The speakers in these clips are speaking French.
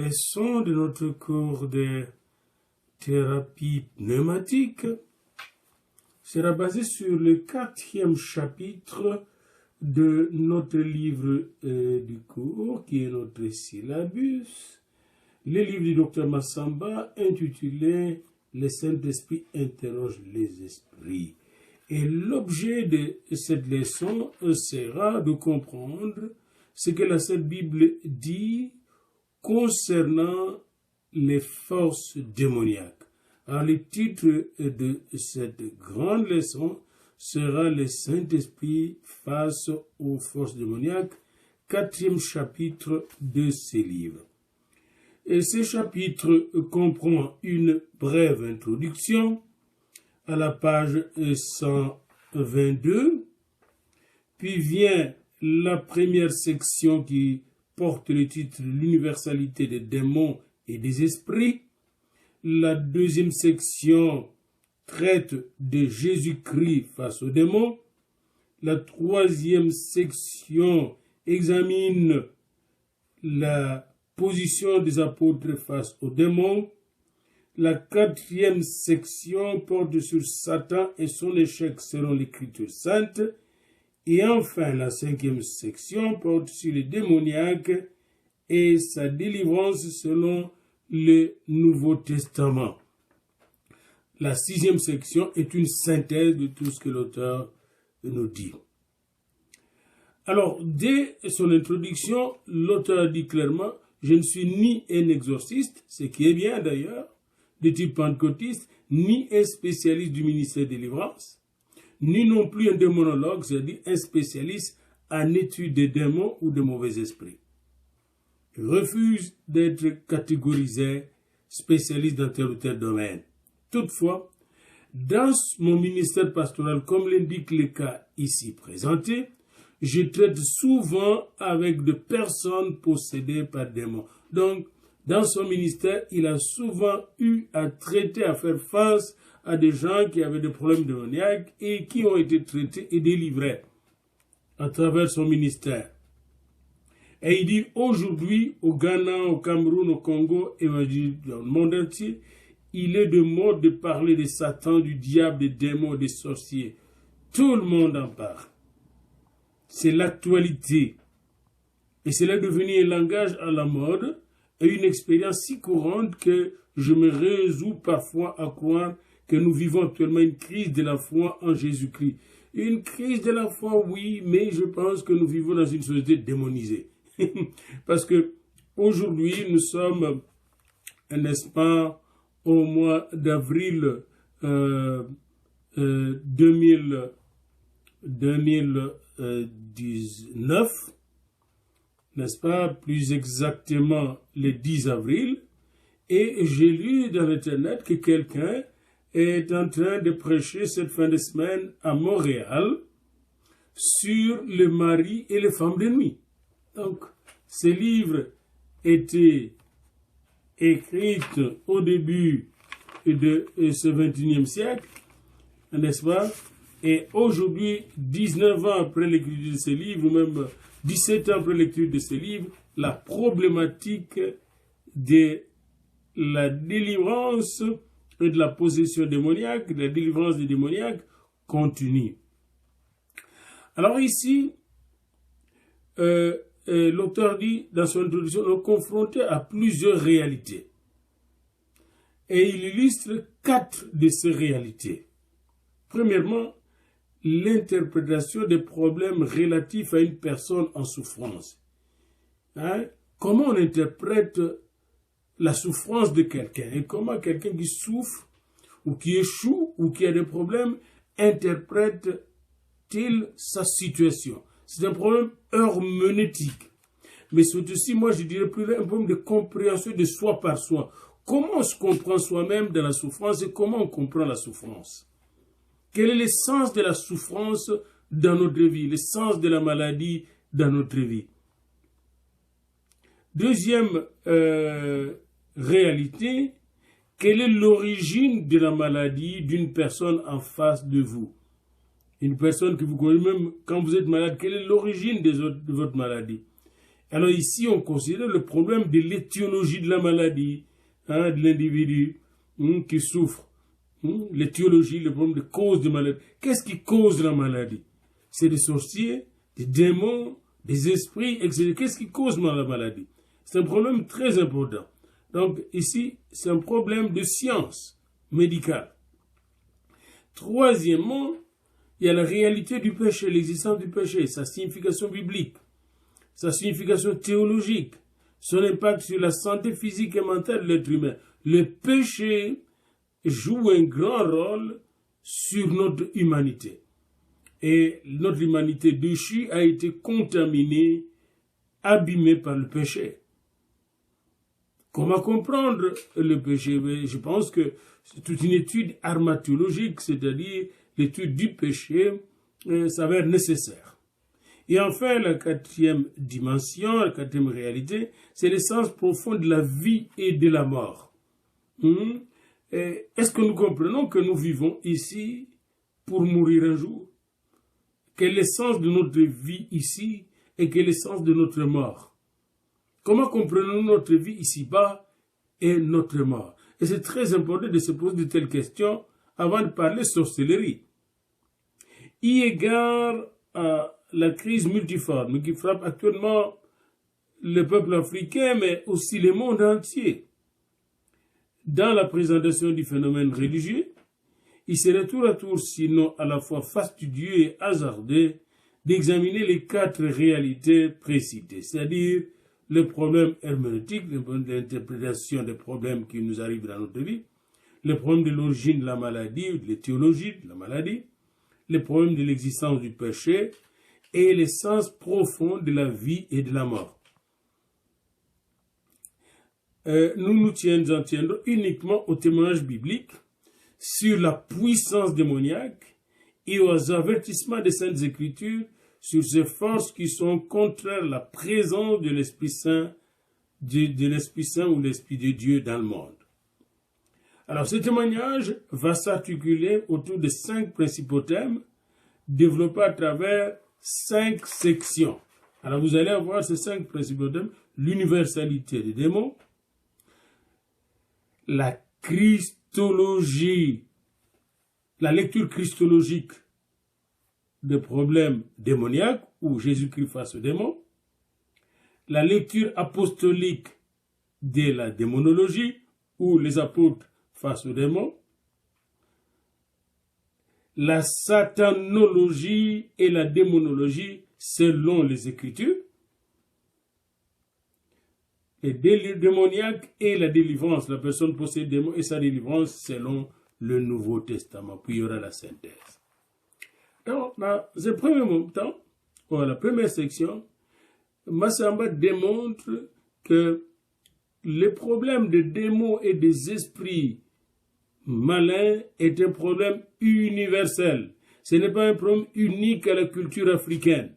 leçon de notre cours de thérapie pneumatique sera basée sur le 4e chapitre de notre livre du cours, qui est notre syllabus, le livre du Dr Massamba intitulé « Le Saint-Esprit interroge les esprits ». Et l'objet de cette leçon sera de comprendre ce que la Sainte Bible dit concernant les forces démoniaques. Alors, le titre de cette grande leçon sera « Le Saint-Esprit face aux forces démoniaques », 4e chapitre de ce livre. Et ce chapitre comprend une brève introduction à la page 122, puis vient la première section qui porte le titre « L'universalité des démons et des esprits ». La deuxième section traite de Jésus-Christ face aux démons. La troisième section examine la position des apôtres face aux démons. La quatrième section porte sur Satan et son échec selon l'Écriture sainte. Et enfin, la 5e section porte sur le démoniaque et sa délivrance selon le Nouveau Testament. La 6e section est une synthèse de tout ce que l'auteur nous dit. Alors, dès son introduction, l'auteur dit clairement « Je ne suis ni un exorciste », ce qui est bien d'ailleurs, de type pentecôtiste, ni un spécialiste du ministère de délivrance, ni non plus un démonologue, c'est-à-dire un spécialiste en étude des démons ou de mauvais esprits. Je refuse d'être catégorisé spécialiste dans tel ou tel domaine. Toutefois, dans mon ministère pastoral, comme l'indique le cas ici présenté, je traite souvent avec des personnes possédées par démons. Donc, dans son ministère, il a souvent eu à traiter, à faire face à des gens qui avaient des problèmes démoniaques et qui ont été traités et délivrés à travers son ministère. Et il dit aujourd'hui, au Ghana, au Cameroun, au Congo et dans le monde entier, il est de mode de parler de Satan, du diable, des démons, des sorciers. Tout le monde en parle. C'est l'actualité. Et cela est devenu un langage à la mode et une expérience si courante que je me résous parfois à croire que nous vivons actuellement une crise de la foi en Jésus-Christ. Une crise de la foi, oui, mais je pense que nous vivons dans une société démonisée. Parce que aujourd'hui, nous sommes, n'est-ce pas, au mois d'avril 2019, n'est-ce pas, plus exactement le 10 avril, et j'ai lu dans l'Internet que quelqu'un est en train de prêcher cette fin de semaine à Montréal sur le mari et les femmes de nuit. Donc, ce livre était écrit au début de ce 21e siècle, n'est-ce pas? Et aujourd'hui, 19 ans après l'écriture de ce livre, ou même 17 ans après l'écriture de ce livre, la problématique de la délivrance et de la possession démoniaque, de la délivrance des démoniaques, continue. Alors ici, l'auteur dit dans son introduction, on est confronté à plusieurs réalités. Et il illustre 4 de ces réalités. Premièrement, l'interprétation des problèmes relatifs à une personne en souffrance. Comment on interprète la souffrance de quelqu'un et comment quelqu'un qui souffre ou qui échoue ou qui a des problèmes interprète-t-il sa situation. C'est un problème herméneutique. Mais c'est aussi, moi je dirais plus un problème de compréhension de soi par soi. Comment on se comprend soi-même dans la souffrance et comment on comprend la souffrance? Quel est le sens de la souffrance dans notre vie, le sens de la maladie dans notre vie? Deuxième réalité, quelle est l'origine de la maladie d'une personne en face de vous? Une personne que vous connaissez, même quand vous êtes malade, quelle est l'origine de votre maladie? Alors ici, on considère le problème de l'étiologie de la maladie, hein, de l'individu qui souffre. L'étiologie, le problème de cause de maladie. Qu'est-ce qui cause la maladie? C'est des sorciers, des démons, des esprits, etc. Qu'est-ce qui cause la maladie? C'est un problème très important. Donc ici, c'est un problème de science médicale. Troisièmement, il y a la réalité du péché, l'existence du péché, sa signification biblique, sa signification théologique, son impact sur la santé physique et mentale de l'être humain. Le péché joue un grand rôle sur notre humanité. Et notre humanité déchue a été contaminée, abîmée par le péché. Comment comprendre le péché? Je pense que c'est toute une étude armatologique, c'est-à-dire l'étude du péché, s'avère nécessaire. Et enfin, la quatrième dimension, la quatrième réalité, c'est l'essence profonde de la vie et de la mort. Est-ce que nous comprenons que nous vivons ici pour mourir un jour? Quelle est l'essence de notre vie ici et quelle est l'essence de notre mort? Comment comprenons-nous notre vie ici-bas et notre mort? Et c'est très important de se poser de telles questions avant de parler sorcellerie. Eu égard à la crise multiforme qui frappe actuellement le peuple africain, mais aussi le monde entier, dans la présentation du phénomène religieux, il serait tour à tour, sinon à la fois fastidieux et hasardeux, d'examiner les quatre réalités précitées, c'est-à-dire le problème herméneutique, le problème de l'interprétation des problèmes qui nous arrivent dans notre vie, le problème de l'origine de la maladie ou de l'étiologie de la maladie, le problème de l'existence du péché et l'essence profonde de la vie et de la mort. Nous nous tiendrons uniquement au témoignage biblique sur la puissance démoniaque et aux avertissements des Saintes Écritures sur ces forces qui sont contraires à la présence de l'Esprit Saint, de l'Esprit Saint ou l'Esprit de Dieu dans le monde. Alors, ce témoignage va s'articuler autour de 5 principaux thèmes développés à travers 5 sections. Alors, vous allez avoir ces 5 principaux thèmes: l'universalité des démons, la christologie, la lecture christologique des problèmes démoniaques ou Jésus-Christ face aux démons, la lecture apostolique de la démonologie ou les apôtres face aux démons, la satanologie et la démonologie selon les Écritures, les délires démoniaques et la délivrance, la personne possédée démons et sa délivrance selon le Nouveau Testament. Puis il y aura la synthèse. Donc, dans ce premier moment, la première section, Massamba démontre que le problème des démons et des esprits malins est un problème universel. Ce n'est pas un problème unique à la culture africaine.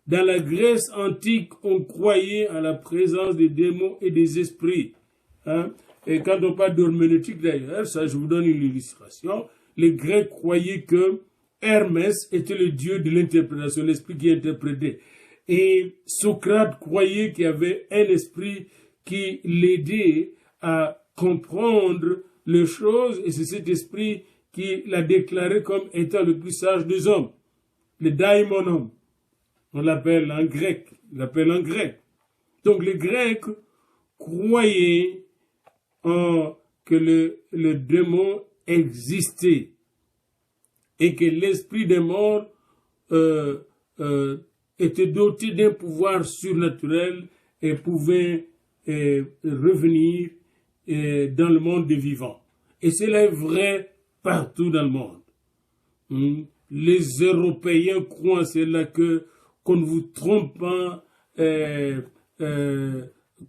Dans la Grèce antique, on croyait à la présence des démons et des esprits. Et quand on parle d'herméneutique d'ailleurs, ça je vous donne une illustration, les Grecs croyaient que Hermès était le dieu de l'interprétation, l'esprit qui interprétait. Et Socrate croyait qu'il y avait un esprit qui l'aidait à comprendre les choses, et c'est cet esprit qui l'a déclaré comme étant le plus sage des hommes, le daimonon. On l'appelle en grec. Donc les Grecs croyaient que le démon existait et que l'esprit des morts était doté d'un pouvoir surnaturel et pouvait revenir dans le monde des vivants. Et cela est vrai partout dans le monde. Les Européens croient en cela, qu'on ne vous trompe pas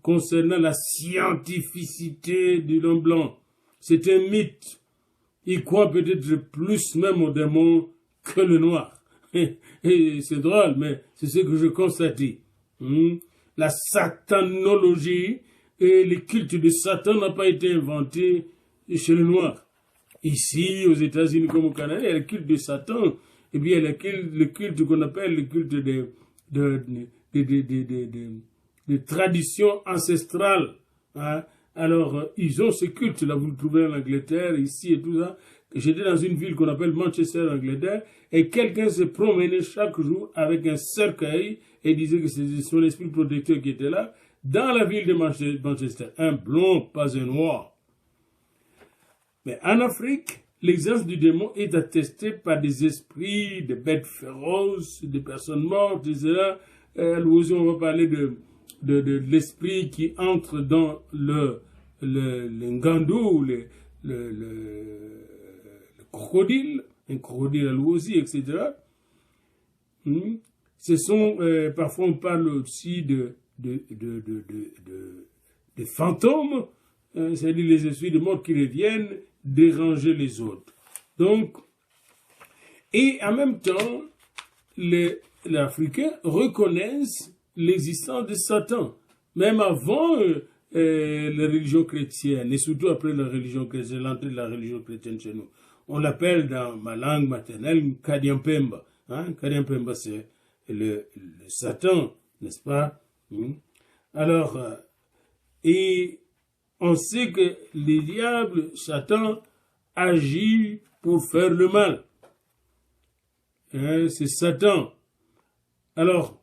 concernant la scientificité de l'homme blanc. C'est un mythe. Ils croient peut-être plus même aux démons que le noir. Et c'est drôle, mais c'est ce que je constate. La satanologie et le culte de Satan n'a pas été inventé chez le noir. Ici, aux États-Unis comme au Canada, il y a le culte de Satan. Et bien, il y a le culte qu'on appelle le culte de tradition ancestrale. Hein. Alors, ils ont ce culte, là, vous le trouvez en Angleterre, ici et tout ça. J'étais dans une ville qu'on appelle Manchester, Angleterre, et quelqu'un se promenait chaque jour avec un cercueil et disait que c'était son esprit protecteur qui était là, dans la ville de Manchester. Un blond, pas un noir. Mais en Afrique, l'existence du démon est attestée par des esprits, des bêtes féroces, des personnes mortes, etc. À l'oiseau, on va parler de l'esprit qui entre dans le ngandou, le crocodile, un crocodile à l'oiseau, etc. Ce sont, parfois on parle aussi de fantômes, c'est-à-dire les esprits de mort qui reviennent déranger les autres. Donc, et en même temps, les Africains reconnaissent l'existence de Satan, même avant la religion chrétienne, et surtout après la religion chrétienne, l'entrée de la religion chrétienne chez nous. On l'appelle dans ma langue maternelle Kadiampemba. Hein? Kadiampemba, c'est le Satan, n'est-ce pas? Alors, et on sait que le diable, Satan, agit pour faire le mal. Hein? C'est Satan. Alors,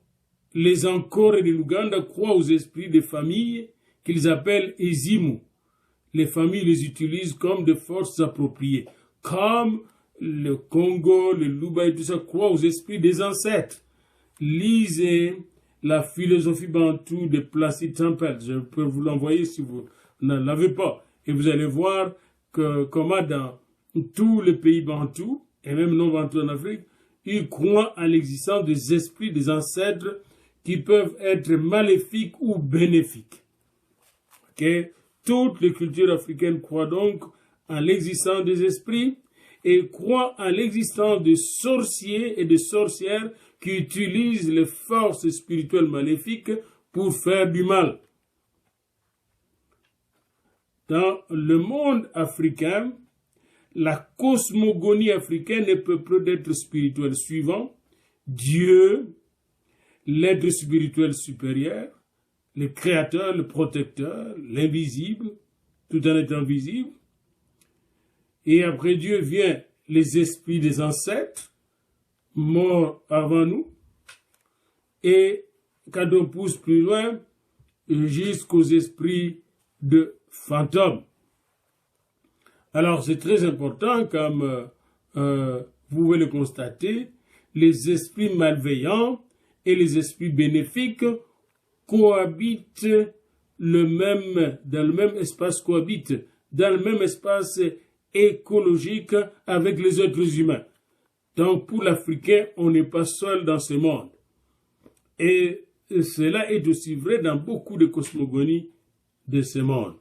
les Ankor et les Luganda croient aux esprits des familles qu'ils appellent Ezimu. Les familles les utilisent comme des forces appropriées. Comme le Congo, le Luba et tout ça croient aux esprits des ancêtres. Lisez la philosophie bantoue de Placide Tempel. Je peux vous l'envoyer si vous n'en l'avez pas. Et vous allez voir que comment dans tous les pays bantous, et même non bantous en Afrique, ils croient à l'existence des esprits des ancêtres qui peuvent être maléfiques ou bénéfiques. Okay? Toutes les cultures africaines croient donc en l'existence des esprits et croient en l'existence de sorciers et de sorcières qui utilisent les forces spirituelles maléfiques pour faire du mal. Dans le monde africain, la cosmogonie africaine est peuplée d'êtres spirituels suivants: Dieu, l'être spirituel supérieur, le créateur, le protecteur, l'invisible, tout en étant visible. Et après Dieu vient les esprits des ancêtres, morts avant nous. Et quand on pousse plus loin, jusqu'aux esprits de fantômes. Alors c'est très important, comme vous pouvez le constater, les esprits malveillants et les esprits bénéfiques cohabitent dans le même espace, dans le même espace écologique avec les êtres humains. Donc pour l'Africain, on n'est pas seul dans ce monde. Et cela est aussi vrai dans beaucoup de cosmogonies de ce monde.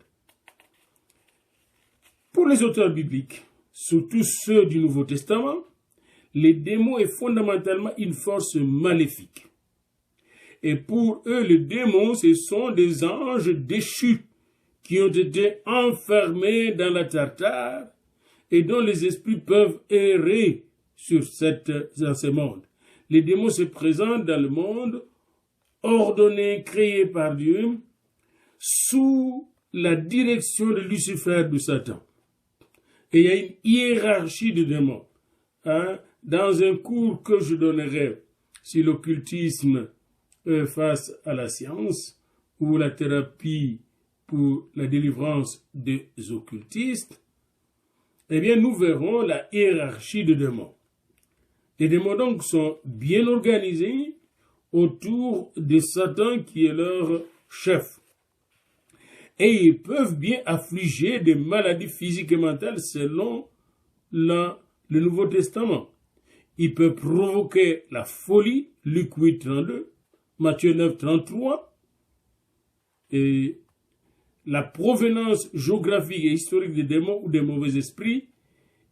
Pour les auteurs bibliques, surtout ceux du Nouveau Testament, les démons est fondamentalement une force maléfique. Et pour eux, les démons, ce sont des anges déchus qui ont été enfermés dans la Tartare et dont les esprits peuvent errer dans ce monde. Les démons se présentent dans le monde ordonné, créé par Dieu, sous la direction de Lucifer, de Satan. Et il y a une hiérarchie de démons. Hein? Dans un cours que je donnerai sur l'occultisme face à la science, ou la thérapie pour la délivrance des occultistes, eh bien, nous verrons la hiérarchie des démons. Les démons donc sont bien organisés autour de Satan qui est leur chef. Et ils peuvent bien affliger des maladies physiques et mentales selon le Nouveau Testament. Il peut provoquer la folie, Luc 8, 32, Matthieu 9, 33, et la provenance géographique et historique des démons ou des mauvais esprits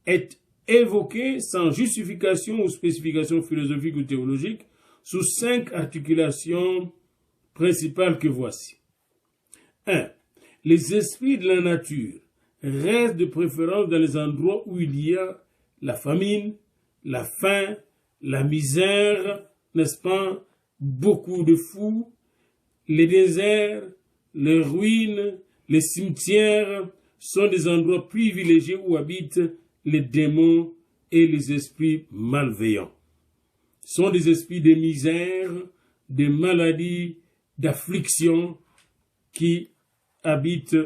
est évoquée sans justification ou spécification philosophique ou théologique sous 5 articulations principales que voici. 1. Les esprits de la nature restent de préférence dans les endroits où il y a la famine, la faim, la misère, n'est-ce pas, beaucoup de fous, Les déserts, les ruines, les cimetières sont des endroits privilégiés où habitent les démons et les esprits malveillants. Ce sont des esprits de misère, de maladies, d'affliction qui habitent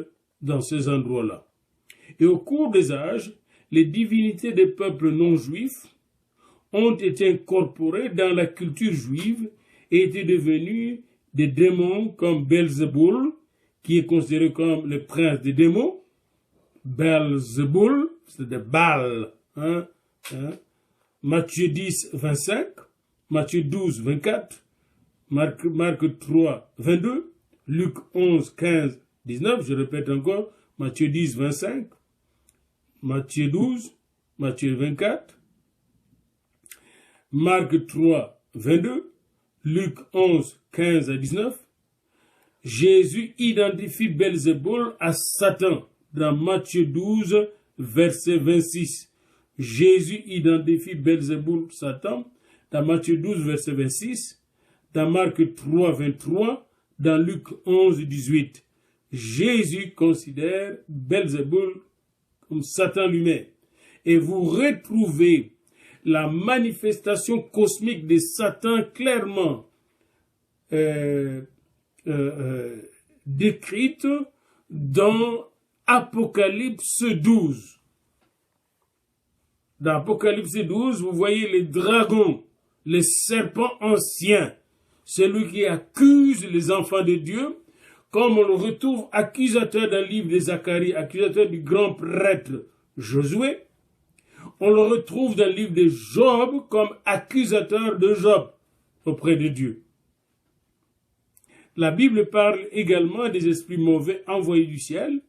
dans ces endroits-là. Et au cours des âges, les divinités des peuples non juifs ont été incorporées dans la culture juive et étaient devenues des démons comme Belzéboul, qui est considéré comme le prince des démons. Belzéboul, c'est de Baal. Matthieu 10, 25, Matthieu 12, 24, Marc 3, 22, Luc 11, 15, 19, je répète encore, Matthieu 10, 25, Matthieu 12, Matthieu 24, Marc 3, 22, Luc 11, 15 à 19. Jésus identifie Belzéboul à Satan dans Matthieu 12, verset 26. Jésus identifie Belzéboul, Satan, dans Matthieu 12, verset 26, dans Marc 3, 23, dans Luc 11, 18. Jésus considère Belzéboul comme Satan lui-même. Et vous retrouvez la manifestation cosmique de Satan clairement décrite dans Apocalypse 12. Dans Apocalypse 12, vous voyez les dragons, les serpents anciens, celui qui accuse les enfants de Dieu, comme on le retrouve accusateur dans le livre de Zacharie, accusateur du grand prêtre Josué. On le retrouve dans le livre de Job comme accusateur de Job auprès de Dieu. La Bible parle également des esprits mauvais envoyés du ciel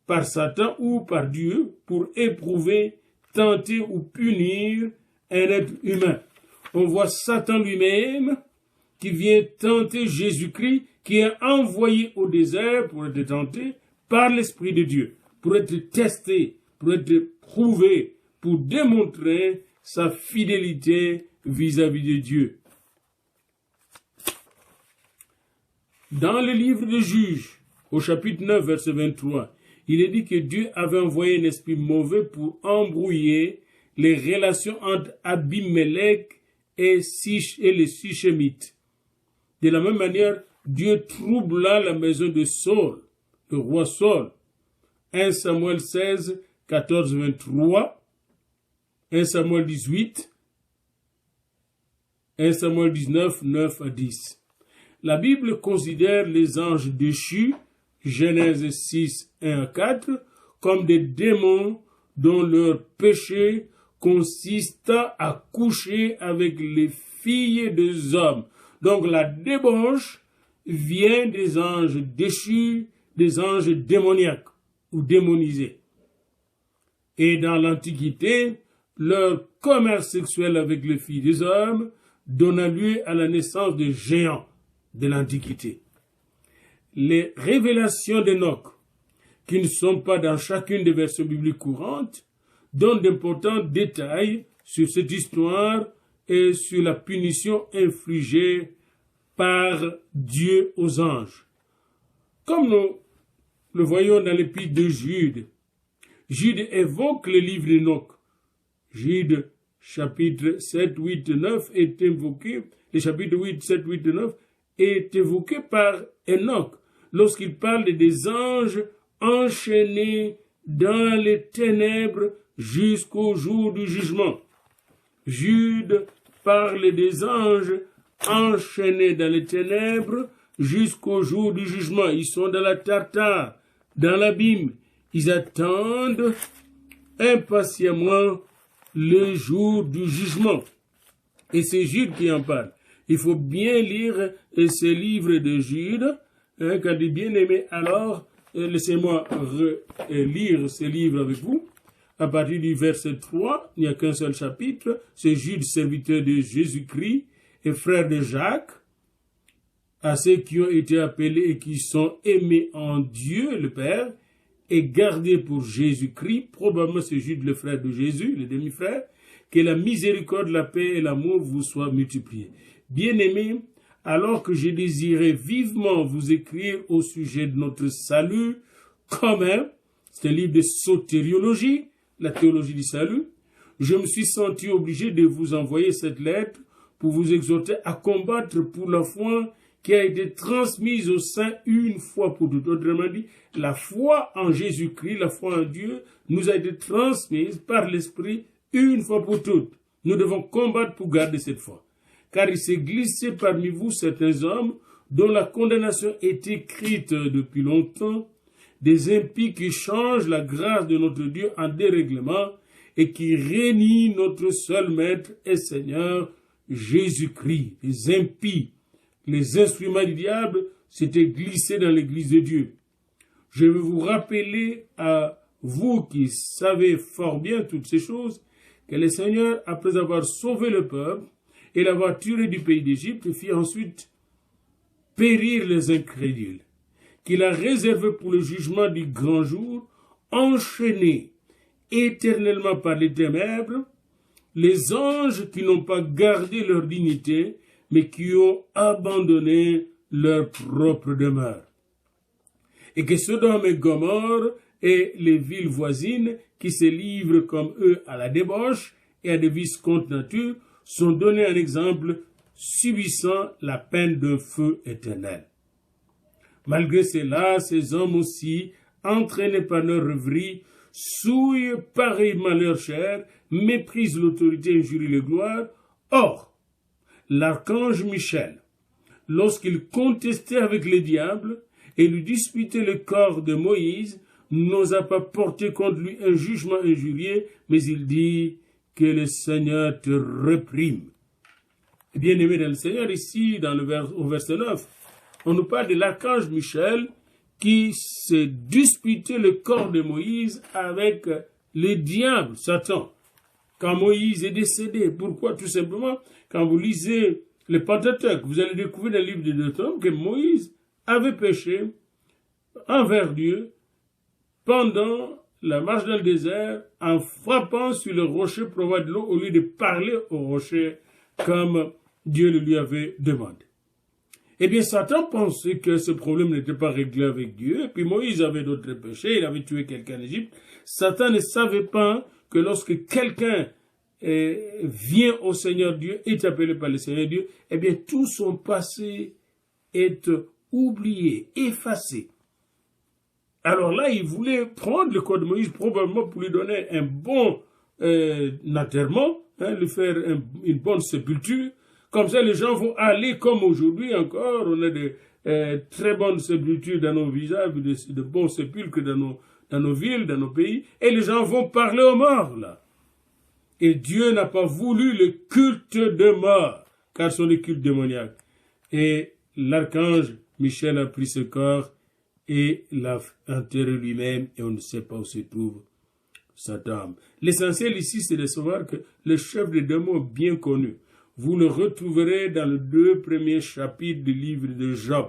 par Satan ou par Dieu pour éprouver, tenter ou punir un être humain. On voit Satan lui-même qui vient tenter Jésus-Christ, qui est envoyé au désert pour être tenté par l'Esprit de Dieu, pour être testé, pour être prouvé, pour démontrer sa fidélité vis-à-vis de Dieu. Dans le livre de Juges, au chapitre 9, verset 23, il est dit que Dieu avait envoyé un esprit mauvais pour embrouiller les relations entre Abimelech et les Sichemites. De la même manière, Dieu troubla la maison de Saul, le roi Saul. 1 Samuel 16, 14, 23, 1 Samuel 18, 1 Samuel 19, 9 à 10. La Bible considère les anges déchus, Genèse 6, 1 à 4, comme des démons dont leur péché consiste à coucher avec les filles des hommes. Donc la débauche vient des anges déchus, des anges démoniaques ou démonisés. Et dans l'Antiquité, leur commerce sexuel avec les filles des hommes donna lieu à la naissance des géants de l'Antiquité. Les révélations d'Enoch, qui ne sont pas dans chacune des versions bibliques courantes, donnent d'importants détails sur cette histoire et sur la punition infligée par Dieu aux anges. Comme nous le voyons dans l'épître de Jude, Jude évoque le livre d'Enoch. Jude, chapitre 7, 8, 9, est évoqué, le chapitre 8, 7, 8, 9, est évoqué par Enoch lorsqu'il parle des anges enchaînés dans les ténèbres jusqu'au jour du jugement. Jude parle des anges enchaînés dans les ténèbres jusqu'au jour du jugement. Ils sont dans la tartare, dans l'abîme. Ils attendent impatiemment le jour du jugement. Et c'est Jude qui en parle. Il faut bien lire ce livre de Jude. Quand il est bien aimé, alors laissez-moi lire ce livre avec vous. À partir du verset 3, il n'y a qu'un seul chapitre. C'est Jude, serviteur de Jésus-Christ et frère de Jacques, à ceux qui ont été appelés et qui sont aimés en Dieu, le Père, et gardés pour Jésus-Christ. Probablement c'est Jude, le frère de Jésus, le demi-frère. Que la miséricorde, la paix et l'amour vous soient multipliés. Bien-aimés, alors que j'ai désiré vivement vous écrire au sujet de notre salut, quand même, c'est un livre de sotériologie, la théologie du salut, je me suis senti obligé de vous envoyer cette lettre pour vous exhorter à combattre pour la foi qui a été transmise aux saints une fois pour toutes. Autrement dit, la foi en Jésus-Christ, la foi en Dieu, nous a été transmise par l'Esprit une fois pour toutes. Nous devons combattre pour garder cette foi. Car il s'est glissé parmi vous certains hommes dont la condamnation est écrite depuis longtemps, des impies qui changent la grâce de notre Dieu en dérèglement et qui régnent notre seul Maître et Seigneur, Jésus-Christ. Les impies, les instruments du diable s'étaient glissés dans l'Église de Dieu. Je veux vous rappeler à vous qui savez fort bien toutes ces choses, que le Seigneur, après avoir sauvé le peuple et l'avoir tiré du pays d'Égypte, fit ensuite périr les incrédules, qu'il a réservé pour le jugement du grand jour, enchaînés éternellement par les ténèbres, les anges qui n'ont pas gardé leur dignité, mais qui ont abandonné leur propre demeure. Et que Sodome et Gomorrhe et les villes voisines qui se livrent comme eux à la débauche et à des vices contre nature sont donnés un exemple subissant la peine d'un feu éternel. Malgré cela, ces hommes aussi, entraînés par leur rêverie, souillent pareillement leur chair, méprisent l'autorité et injurient les gloires. Or, l'archange Michel, lorsqu'il contestait avec le diable et lui disputait le corps de Moïse, n'osa pas porter contre lui un jugement injurieux, mais il dit que le Seigneur te réprime. Bien-aimé dans le Seigneur, ici, au verset 9, on nous parle de l'archange Michel qui s'est disputé le corps de Moïse avec le diable, Satan, quand Moïse est décédé. Pourquoi? Tout simplement, quand vous lisez le Pentateuque, vous allez découvrir dans le livre de Deutéronome que Moïse avait péché envers Dieu pendant la marche dans le désert en frappant sur le rocher prouvant de l'eau au lieu de parler au rocher comme Dieu le lui avait demandé. Eh bien, Satan pensait que ce problème n'était pas réglé avec Dieu, et puis Moïse avait d'autres péchés, il avait tué quelqu'un en Égypte. Satan ne savait pas que lorsque quelqu'un vient au Seigneur Dieu, est appelé par le Seigneur Dieu, eh bien, tout son passé est oublié, effacé. Alors là, il voulait prendre le corps de Moïse probablement pour lui donner un bon enterrement, lui faire une bonne sépulture. Comme ça, les gens vont aller comme aujourd'hui encore. On a de très bonnes sépultures dans nos villages, de bons sépulcres dans nos villes, dans nos pays. Et les gens vont parler aux morts, là. Et Dieu n'a pas voulu le culte de mort, car ce sont des cultes démoniaques. Et l'archange Michel a pris ce corps et l'a enterré lui-même, et on ne sait pas où se trouve cette âme. L'essentiel ici, c'est de savoir que le chef des démons bien connu, vous le retrouverez dans les 2 premiers chapitres du livre de Job.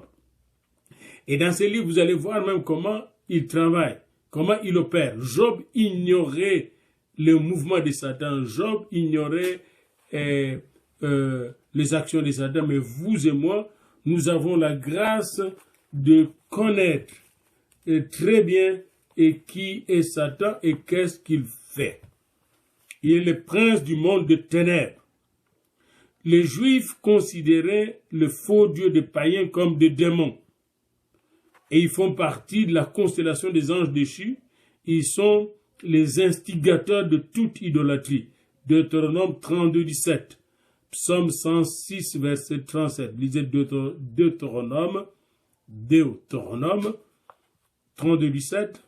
Et dans ce livre, vous allez voir même comment il travaille, comment il opère. Job ignorait le mouvement de Satan. Job ignorait les actions de Satan. Mais vous et moi, nous avons la grâce de connaître très bien qui est Satan et qu'est-ce qu'il fait. Il est le prince du monde de ténèbres. Les Juifs considéraient le faux dieu des païens comme des démons. Et ils font partie de la constellation des anges déchus. Ils sont les instigateurs de toute idolâtrie. Deutéronome 32, 17. Psaume 106, verset 37. Lisez Deutéronome 32, 17.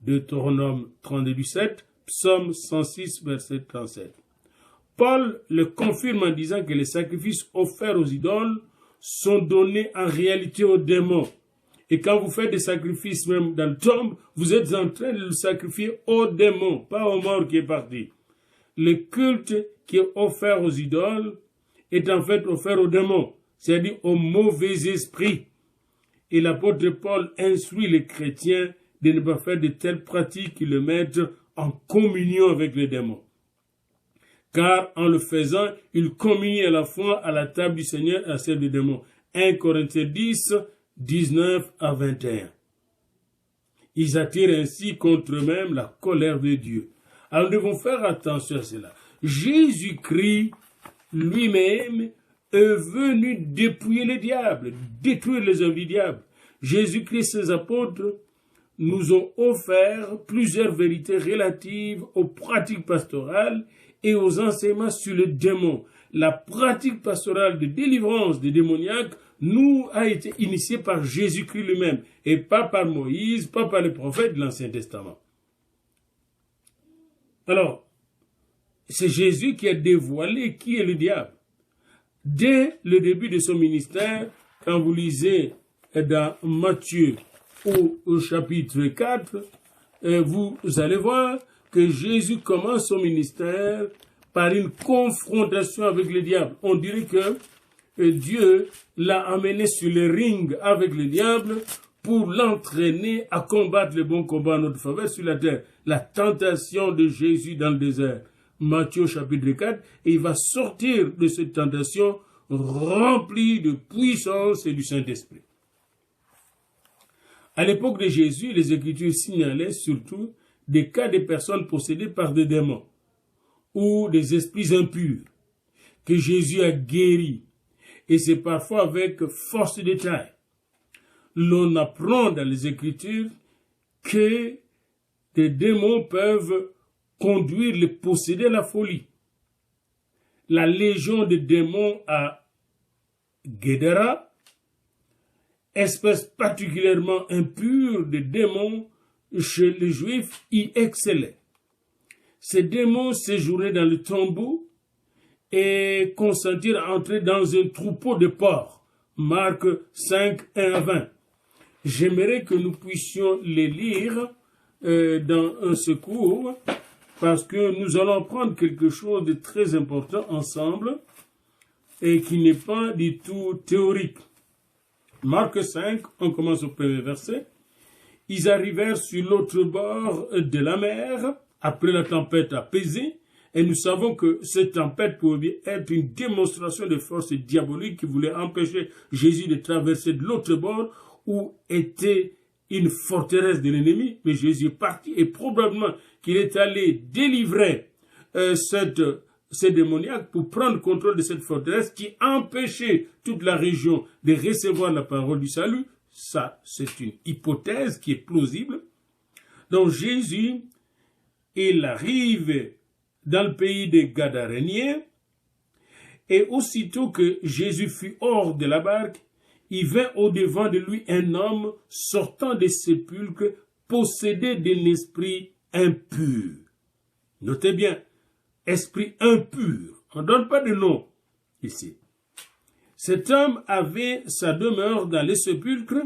Deutéronome 32, 17. Psaume 106, verset 37. Paul le confirme en disant que les sacrifices offerts aux idoles sont donnés en réalité aux démons. Et quand vous faites des sacrifices même dans le tombe, vous êtes en train de le sacrifier aux démons, pas aux morts qui est parti. Le culte qui est offert aux idoles est en fait offert aux démons, c'est-à-dire aux mauvais esprits. Et l'apôtre Paul instruit les chrétiens de ne pas faire de telles pratiques qui le mettent en communion avec les démons. car en le faisant, ils communiaient à la fois à la table du Seigneur et à celle des démons. 1 Corinthiens 10, 19 à 21. Ils attirent ainsi contre eux-mêmes la colère de Dieu. Alors nous devons faire attention à cela. Jésus-Christ lui-même est venu dépouiller le diable, détruire les œuvres du diable. Jésus-Christ et ses apôtres nous ont offert plusieurs vérités relatives aux pratiques pastorales et aux enseignements sur le démon. La pratique pastorale de délivrance des démoniaques nous a été initiée par Jésus-Christ lui-même et pas par Moïse, pas par les prophètes de l'Ancien Testament. Alors, c'est Jésus qui a dévoilé qui est le diable. Dès le début de son ministère, quand vous lisez dans Matthieu au chapitre 4, vous allez voir que Jésus commence son ministère par une confrontation avec le diable. On dirait que Dieu l'a amené sur le ring avec le diable pour l'entraîner à combattre le bon combat en notre faveur sur la terre. La tentation de Jésus dans le désert. Matthieu chapitre 4, et il va sortir de cette tentation rempli de puissance et du Saint-Esprit. À l'époque de Jésus, les Écritures signalaient surtout des cas de personnes possédées par des démons ou des esprits impurs que Jésus a guéris, et c'est parfois avec force de détail. L'on apprend dans les Écritures que des démons peuvent conduire les possédés à la folie. La légion de démons à Guédara, espèce particulièrement impure de démons chez les Juifs, y excellait. Ces démons séjournaient dans le tombeau et consentirent à entrer dans un troupeau de porcs. Marc 5, 1 à 20. J'aimerais que nous puissions les lire dans un secours, parce que nous allons prendre quelque chose de très important ensemble et qui n'est pas du tout théorique. Marc 5, on commence au premier verset. Ils arrivèrent sur l'autre bord de la mer, après la tempête apaisée, et nous savons que cette tempête pouvait être une démonstration de force diabolique qui voulait empêcher Jésus de traverser de l'autre bord où était une forteresse de l'ennemi, mais Jésus est parti et probablement qu'il est allé délivrer ces démoniaques pour prendre contrôle de cette forteresse qui empêchait toute la région de recevoir la parole du salut. Ça, c'est une hypothèse qui est plausible. Donc Jésus, il arrive dans le pays des Gadaréniens, et aussitôt que Jésus fut hors de la barque, il vint au-devant de lui un homme sortant des sépulcres, possédé d'un esprit impur. Notez bien, esprit impur. On ne donne pas de nom ici. Cet homme avait sa demeure dans les sépulcres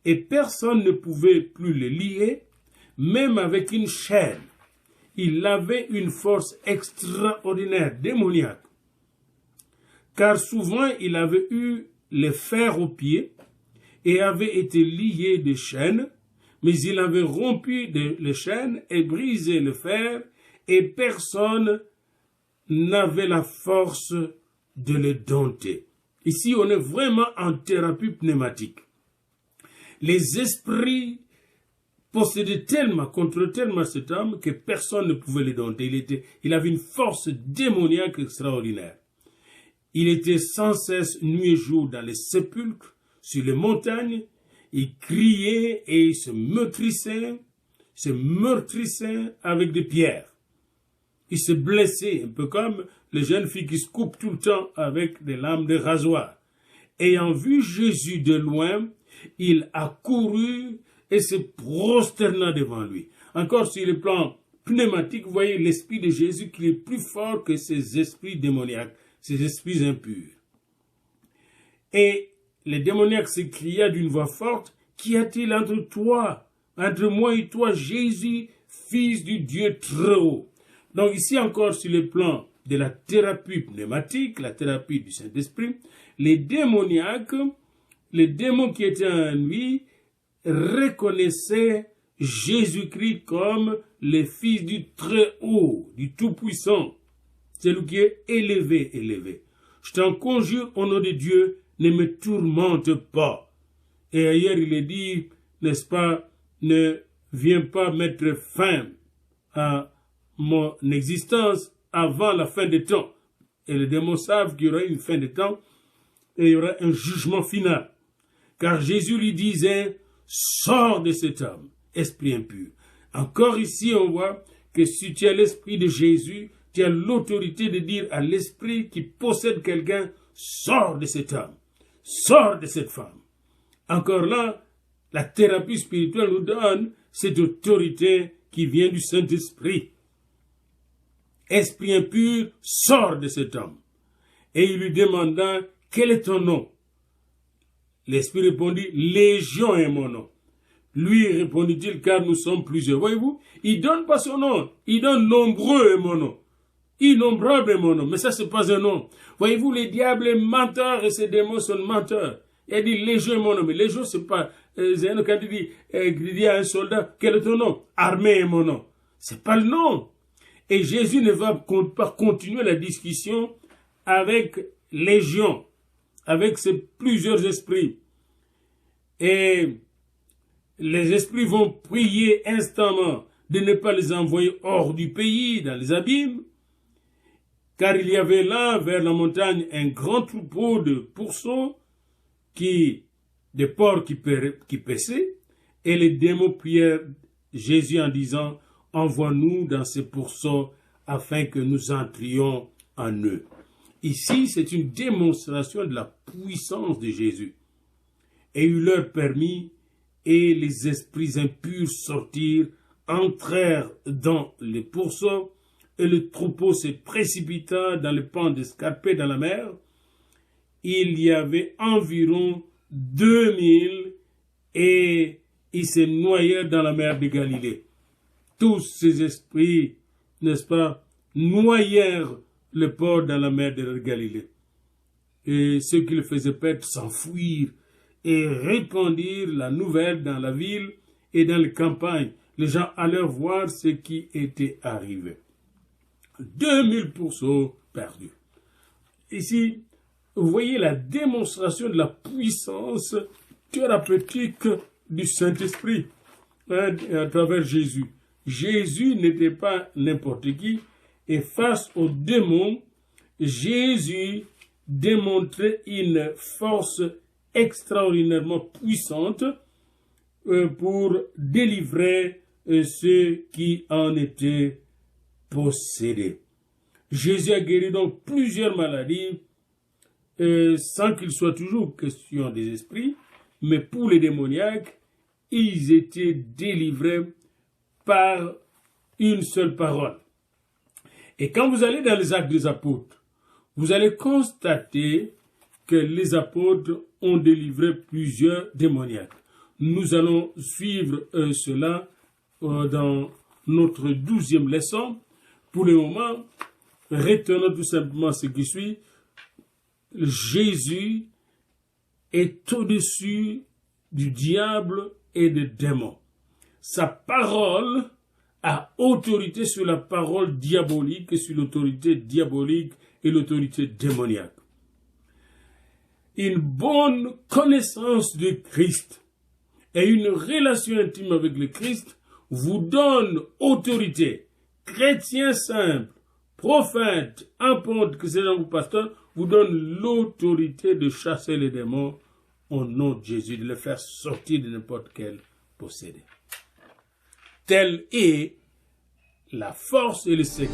et personne ne pouvait plus le lier, même avec une chaîne. Il avait une force extraordinaire, démoniaque. Car souvent il avait eu les fers aux pieds et avait été lié de chaînes, mais il avait rompu les chaînes et brisé le fer, et personne n'avait la force de le dompter. Ici, on est vraiment en thérapie pneumatique. Les esprits possédaient contrôlaient tellement cet homme que personne ne pouvait le dompter. Il avait une force démoniaque extraordinaire. Il était sans cesse nuit et jour dans les sépulcres, sur les montagnes. Il criait et il se meurtrissait avec des pierres. Il se blessait, un peu comme les jeunes filles qui se coupent tout le temps avec des lames de rasoir. Ayant vu Jésus de loin, il accourut et se prosterna devant lui. Encore sur le plan pneumatique, vous voyez l'esprit de Jésus qui est plus fort que ces esprits démoniaques, ces esprits impurs. Et le démoniaque s'écria d'une voix forte, « Qu'y a-t-il entre moi et toi, Jésus, fils du Dieu très haut ?» Donc ici encore sur le plan de la thérapie pneumatique, la thérapie du Saint-Esprit, les démoniaques, les démons qui étaient en lui, reconnaissaient Jésus-Christ comme le Fils du Très-Haut, du Tout-Puissant. celui qui est élevé, élevé. Je t'en conjure au nom de Dieu, ne me tourmente pas. Et ailleurs, il est dit, n'est-ce pas, ne viens pas mettre fin à mon existence avant la fin des temps. Et les démons savent qu'il y aura une fin des temps et il y aura un jugement final. Car Jésus lui disait, sors de cet homme, esprit impur. Encore ici, on voit que si tu as l'esprit de Jésus, tu as l'autorité de dire à l'esprit qui possède quelqu'un, sors de cet homme, sors de cette femme. Encore là, la thérapie spirituelle nous donne cette autorité qui vient du Saint-Esprit. Esprit impur, sors de cet homme. Et il lui demanda, quel est ton nom? L'Esprit répondit, Légion est mon nom. Lui répondit-il, car nous sommes plusieurs. Voyez-vous, il donne pas son nom, il donne nombreux est mon nom. Innombrable est mon nom, mais ça c'est pas un nom. Voyez-vous, les diables est menteur et ces démons sont menteurs. Il dit, Légion est mon nom, mais Légion c'est pas, quand il dit à un soldat, quel est ton nom? Armée est mon nom. C'est pas le nom. Et Jésus ne va pas continuer la discussion avec Légion, avec ces plusieurs esprits. Et les esprits vont prier instamment de ne pas les envoyer hors du pays, dans les abîmes, car il y avait là, vers la montagne, un grand troupeau de pourceaux, des porcs qui paissaient, et les démons prièrent Jésus en disant, envoie-nous dans ces pourceaux afin que nous entrions en eux. Ici, c'est une démonstration de la puissance de Jésus. Et il leur permit, et les esprits impurs sortirent, entrèrent dans les pourceaux, et le troupeau se précipita dans le pan escarpé dans la mer. Il y avait environ 2000 et ils se noyèrent dans la mer de Galilée. Tous ces esprits, n'est-ce pas, noyèrent le porc dans la mer de Galilée. Et ceux qui le faisaient perdre s'enfuirent et répandirent la nouvelle dans la ville et dans les campagnes. Les gens allèrent voir ce qui était arrivé. 2000 pourceaux perdus. Ici, vous voyez la démonstration de la puissance thérapeutique du Saint-Esprit à travers Jésus. Jésus n'était pas n'importe qui, et face aux démons, Jésus démontrait une force extraordinairement puissante pour délivrer ceux qui en étaient possédés. Jésus a guéri donc plusieurs maladies sans qu'il soit toujours question des esprits, mais pour les démoniaques, ils étaient délivrés par une seule parole. Et quand vous allez dans les Actes des Apôtres, vous allez constater que les apôtres ont délivré plusieurs démoniaques. Nous allons suivre cela dans notre 12e leçon. Pour le moment, retenons tout simplement ce qui suit. Jésus est au-dessus du diable et des démons. Sa parole a autorité sur la parole diabolique et sur l'autorité diabolique et l'autorité démoniaque. Une bonne connaissance de Christ et une relation intime avec le Christ vous donne autorité. Chrétien simple, prophète, apôtre, que c'est dans vos pasteurs, vous donne l'autorité de chasser les démons au nom de Jésus, de les faire sortir de n'importe quel possédé. Telle est la force et le secret